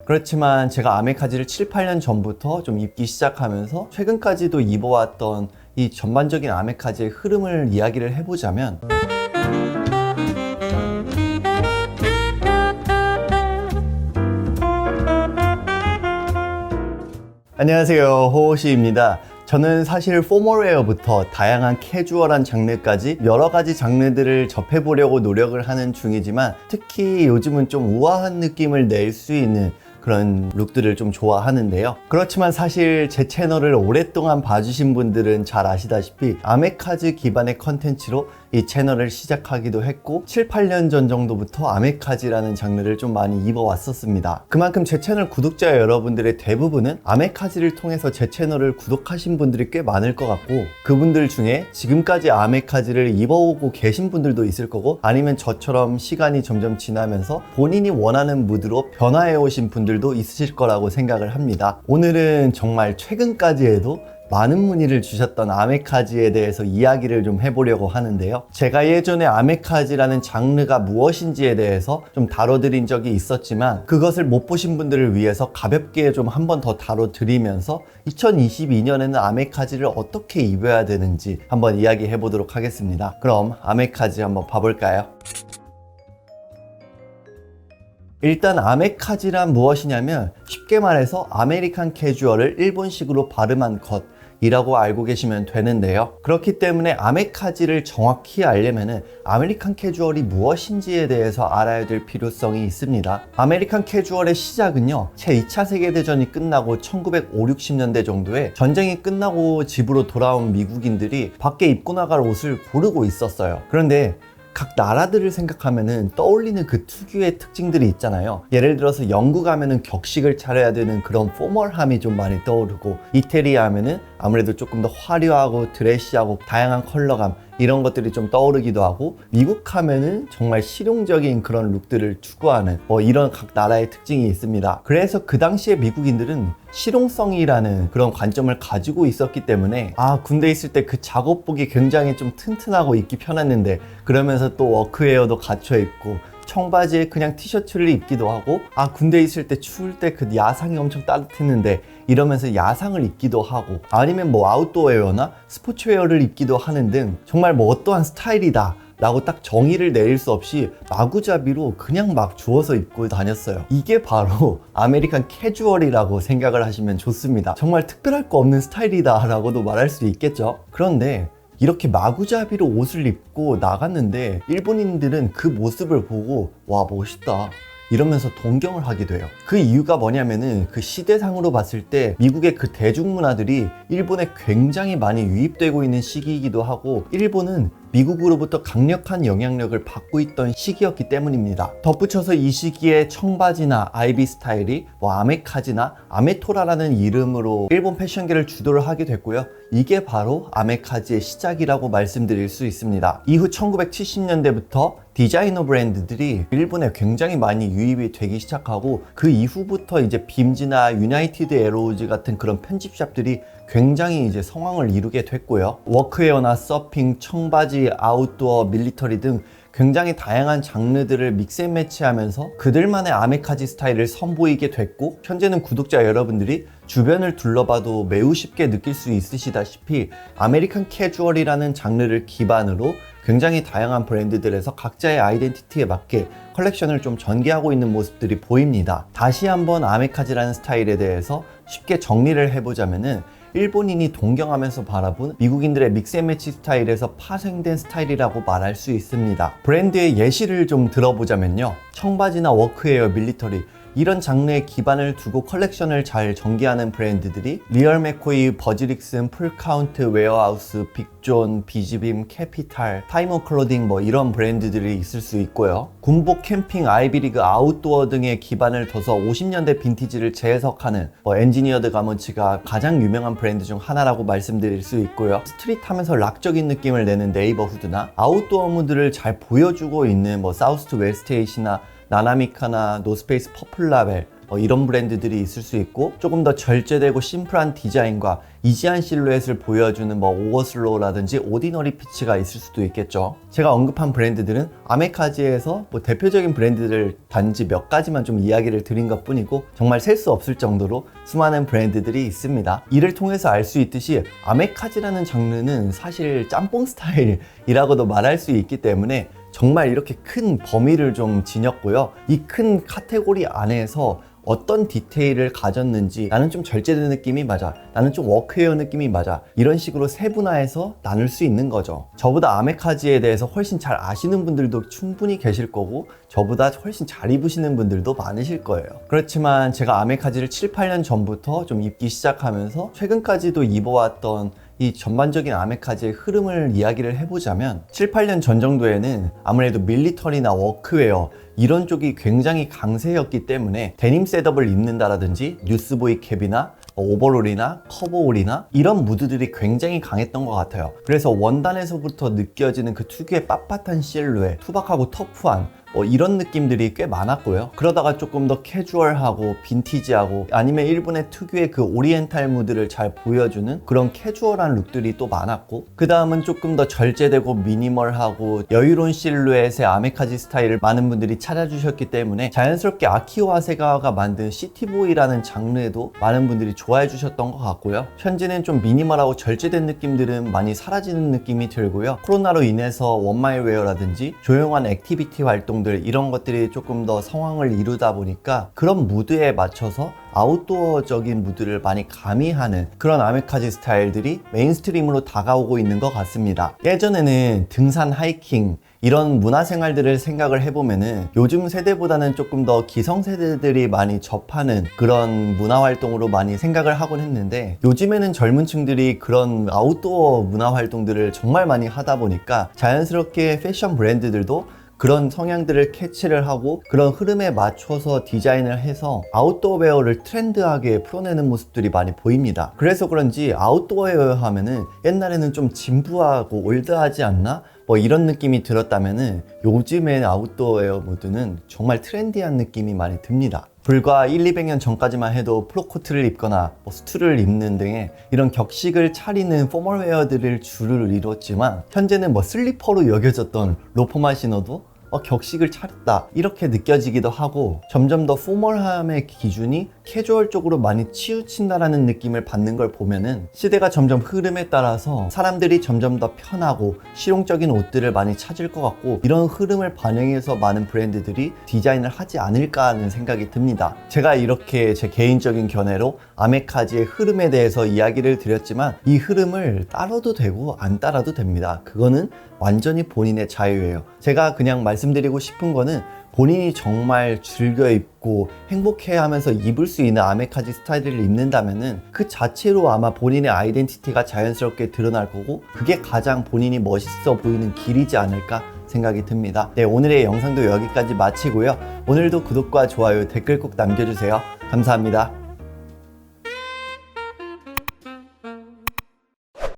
그렇지만 제가 아메카지를 7, 8년 전부터 좀 입기 시작하면서 최근까지도 입어왔던 이 전반적인 아메카지의 흐름을 이야기를 해보자면, 안녕하세요, 호호시입니다. 저는 사실 포멀웨어부터 다양한 캐주얼한 장르까지 여러 가지 장르들을 접해보려고 노력을 하는 중이지만, 특히 요즘은 좀 우아한 느낌을 낼 수 있는 그런 룩들을 좀 좋아하는데요. 그렇지만 사실 제 채널을 오랫동안 봐주신 분들은 잘 아시다시피 아메카지 기반의 컨텐츠로 이 채널을 시작하기도 했고 7, 8년 전 정도부터 아메카지라는 장르를 좀 많이 입어왔었습니다. 그만큼 제 채널 구독자 여러분들의 대부분은 아메카지를 통해서 제 채널을 구독하신 분들이 꽤 많을 것 같고, 그분들 중에 지금까지 아메카지를 입어오고 계신 분들도 있을 거고, 아니면 저처럼 시간이 점점 지나면서 본인이 원하는 무드로 변화해 오신 분들도 있으실 거라고 생각을 합니다. 오늘은 정말 최근까지 해도 많은 문의를 주셨던 아메카지에 대해서 이야기를 좀 해보려고 하는데요. 제가 예전에 아메카지라는 장르가 무엇인지에 대해서 좀 다뤄드린 적이 있었지만, 그것을 못 보신 분들을 위해서 가볍게 좀 한 번 더 다뤄드리면서 2022년에는 아메카지를 어떻게 입어야 되는지 한번 이야기해 보도록 하겠습니다. 그럼 아메카지 한번 봐볼까요? 일단 아메카지란 무엇이냐면, 쉽게 말해서 아메리칸 캐주얼을 일본식으로 발음한 것이라고 알고 계시면 되는데요. 그렇기 때문에 아메카지를 정확히 알려면 아메리칸 캐주얼이 무엇인지에 대해서 알아야 될 필요성이 있습니다. 아메리칸 캐주얼의 시작은요, 제2차 세계대전이 끝나고 1950, 60년대 정도에 전쟁이 끝나고 집으로 돌아온 미국인들이 밖에 입고 나갈 옷을 고르고 있었어요. 그런데 각 나라들을 생각하면은 떠올리는 그 특유의 특징들이 있잖아요. 예를 들어서 영국 하면은 격식을 차려야 되는 그런 포멀함이 좀 많이 떠오르고, 이태리 하면은 아무래도 조금 더 화려하고 드레시하고 다양한 컬러감, 이런 것들이 좀 떠오르기도 하고, 미국 하면은 정말 실용적인 그런 룩들을 추구하는 이런 각 나라의 특징이 있습니다. 그래서 그 당시에 미국인들은 실용성이라는 그런 관점을 가지고 있었기 때문에, 군대 있을 때 그 작업복이 굉장히 좀 튼튼하고 입기 편했는데, 그러면서 또 워크웨어도 갖춰 입고 청바지에 그냥 티셔츠를 입기도 하고, 군대 있을 때 추울 때 그 야상이 엄청 따뜻했는데 이러면서 야상을 입기도 하고, 아니면 아웃도어웨어나 스포츠웨어를 입기도 하는 등 정말 어떠한 스타일이다 라고 딱 정의를 내릴 수 없이 마구잡이로 그냥 막 주워서 입고 다녔어요. 이게 바로 아메리칸 캐주얼이라고 생각을 하시면 좋습니다. 정말 특별할 거 없는 스타일이다 라고도 말할 수 있겠죠. 그런데 이렇게 마구잡이로 옷을 입고 나갔는데 일본인들은 그 모습을 보고 와, 멋있다 이러면서 동경을 하게 돼요. 그 이유가 뭐냐면은, 그 시대상으로 봤을 때 미국의 그 대중문화들이 일본에 굉장히 많이 유입되고 있는 시기이기도 하고, 일본은 미국으로부터 강력한 영향력을 받고 있던 시기였기 때문입니다. 덧붙여서 이 시기에 청바지나 아이비 스타일이 아메카지나 아메토라라는 이름으로 일본 패션계를 주도를 하게 됐고요. 이게 바로 아메카지의 시작이라고 말씀드릴 수 있습니다. 이후 1970년대부터 디자이너 브랜드들이 일본에 굉장히 많이 유입이 되기 시작하고, 그 이후부터 이제 빔즈나 유나이티드 에로우즈 같은 그런 편집샵들이 굉장히 이제 성황을 이루게 됐고요. 워크웨어나 서핑, 청바지, 아웃도어, 밀리터리 등 굉장히 다양한 장르들을 믹스앤매치하면서 그들만의 아메카지 스타일을 선보이게 됐고, 현재는 구독자 여러분들이 주변을 둘러봐도 매우 쉽게 느낄 수 있으시다시피 아메리칸 캐주얼이라는 장르를 기반으로 굉장히 다양한 브랜드들에서 각자의 아이덴티티에 맞게 컬렉션을 좀 전개하고 있는 모습들이 보입니다. 다시 한번 아메카지라는 스타일에 대해서 쉽게 정리를 해보자면은, 일본인이 동경하면서 바라본 미국인들의 믹스앤매치 스타일에서 파생된 스타일이라고 말할 수 있습니다. 브랜드의 예시를 좀 들어보자면요, 청바지나 워크웨어, 밀리터리 이런 장르에 기반을 두고 컬렉션을 잘 전개하는 브랜드들이 리얼 맥코이, 버즈릭슨, 풀카운트, 웨어하우스, 빅존, 비즈빔, 캐피탈, 타이머 클로딩 이런 브랜드들이 있을 수 있고요. 군복, 캠핑, 아이비리그, 아웃도어 등에 기반을 둬서 50년대 빈티지를 재해석하는 엔지니어드 가먼츠가 가장 유명한 브랜드 중 하나라고 말씀드릴 수 있고요. 스트릿하면서 락적인 느낌을 내는 네이버후드나 아웃도어 무드를 잘 보여주고 있는 사우스 웨스테이시나 나나미카나 노스페이스 퍼플라벨 이런 브랜드들이 있을 수 있고, 조금 더 절제되고 심플한 디자인과 이지한 실루엣을 보여주는 오버슬로우라든지 오디너리 피치가 있을 수도 있겠죠. 제가 언급한 브랜드들은 아메카지에서 대표적인 브랜드들 단지 몇 가지만 좀 이야기를 드린 것 뿐이고, 정말 셀 수 없을 정도로 수많은 브랜드들이 있습니다. 이를 통해서 알 수 있듯이 아메카지라는 장르는 사실 짬뽕 스타일이라고도 말할 수 있기 때문에 정말 이렇게 큰 범위를 좀 지녔고요. 이 큰 카테고리 안에서 어떤 디테일을 가졌는지, 나는 좀 절제된 느낌이 맞아, 나는 좀 워크웨어 느낌이 맞아, 이런 식으로 세분화해서 나눌 수 있는 거죠. 저보다 아메카지에 대해서 훨씬 잘 아시는 분들도 충분히 계실 거고, 저보다 훨씬 잘 입으시는 분들도 많으실 거예요. 그렇지만 제가 아메카지를 7, 8년 전부터 좀 입기 시작하면서 최근까지도 입어왔던 이 전반적인 아메카지의 흐름을 이야기를 해보자면, 7, 8년 전 정도에는 아무래도 밀리터리나 워크웨어 이런 쪽이 굉장히 강세였기 때문에 데님 셋업을 입는다라든지 뉴스보이 캡이나 오버롤이나 커버올이나 이런 무드들이 굉장히 강했던 것 같아요. 그래서 원단에서부터 느껴지는 그 특유의 빳빳한 실루엣, 투박하고 터프한 이런 느낌들이 꽤 많았고요. 그러다가 조금 더 캐주얼하고 빈티지하고 아니면 일본의 특유의 그 오리엔탈 무드를 잘 보여주는 그런 캐주얼한 룩들이 또 많았고, 그 다음은 조금 더 절제되고 미니멀하고 여유로운 실루엣의 아메카지 스타일을 많은 분들이 찾아주셨기 때문에 자연스럽게 아키오 하세가와가 만든 시티보이라는 장르에도 많은 분들이 좋아해 주셨던 것 같고요. 현재는 좀 미니멀하고 절제된 느낌들은 많이 사라지는 느낌이 들고요. 코로나로 인해서 원마일웨어라든지 조용한 액티비티 활동들, 이런 것들이 조금 더 성황을 이루다 보니까 그런 무드에 맞춰서 아웃도어적인 무드를 많이 가미하는 그런 아메카지 스타일들이 메인스트림으로 다가오고 있는 것 같습니다. 예전에는 등산, 하이킹 이런 문화생활들을 생각을 해보면은 요즘 세대보다는 조금 더 기성세대들이 많이 접하는 그런 문화활동으로 많이 생각을 하곤 했는데, 요즘에는 젊은 층들이 그런 아웃도어 문화활동들을 정말 많이 하다 보니까 자연스럽게 패션 브랜드들도 그런 성향들을 캐치를 하고 그런 흐름에 맞춰서 디자인을 해서 아웃도어 웨어를 트렌드하게 풀어내는 모습들이 많이 보입니다. 그래서 그런지 아웃도어 웨어 하면은 옛날에는 좀 진부하고 올드하지 않나? 이런 느낌이 들었다면은 요즘의 아웃도어 웨어 모드는 정말 트렌디한 느낌이 많이 듭니다. 불과 1, 200년 전까지만 해도 프로코트를 입거나 수트를 입는 등의 이런 격식을 차리는 포멀웨어들을 주를 이뤘지만, 현재는 슬리퍼로 여겨졌던 로퍼만 신어도 격식을 차렸다 이렇게 느껴지기도 하고, 점점 더 포멀함의 기준이 캐주얼 쪽으로 많이 치우친다라는 느낌을 받는 걸 보면은 시대가 점점 흐름에 따라서 사람들이 점점 더 편하고 실용적인 옷들을 많이 찾을 것 같고, 이런 흐름을 반영해서 많은 브랜드들이 디자인을 하지 않을까 하는 생각이 듭니다. 제가 이렇게 제 개인적인 견해로 아메카지의 흐름에 대해서 이야기를 드렸지만, 이 흐름을 따라도 되고 안 따라도 됩니다. 그거는 완전히 본인의 자유예요. 제가 그냥 말씀드리고 싶은 거는, 본인이 정말 즐겨 입고 행복해하면서 입을 수 있는 아메카지 스타일을 입는다면은 그 자체로 아마 본인의 아이덴티티가 자연스럽게 드러날 거고, 그게 가장 본인이 멋있어 보이는 길이지 않을까 생각이 듭니다. 네, 오늘의 영상도 여기까지 마치고요. 오늘도 구독과 좋아요, 댓글 꼭 남겨주세요. 감사합니다.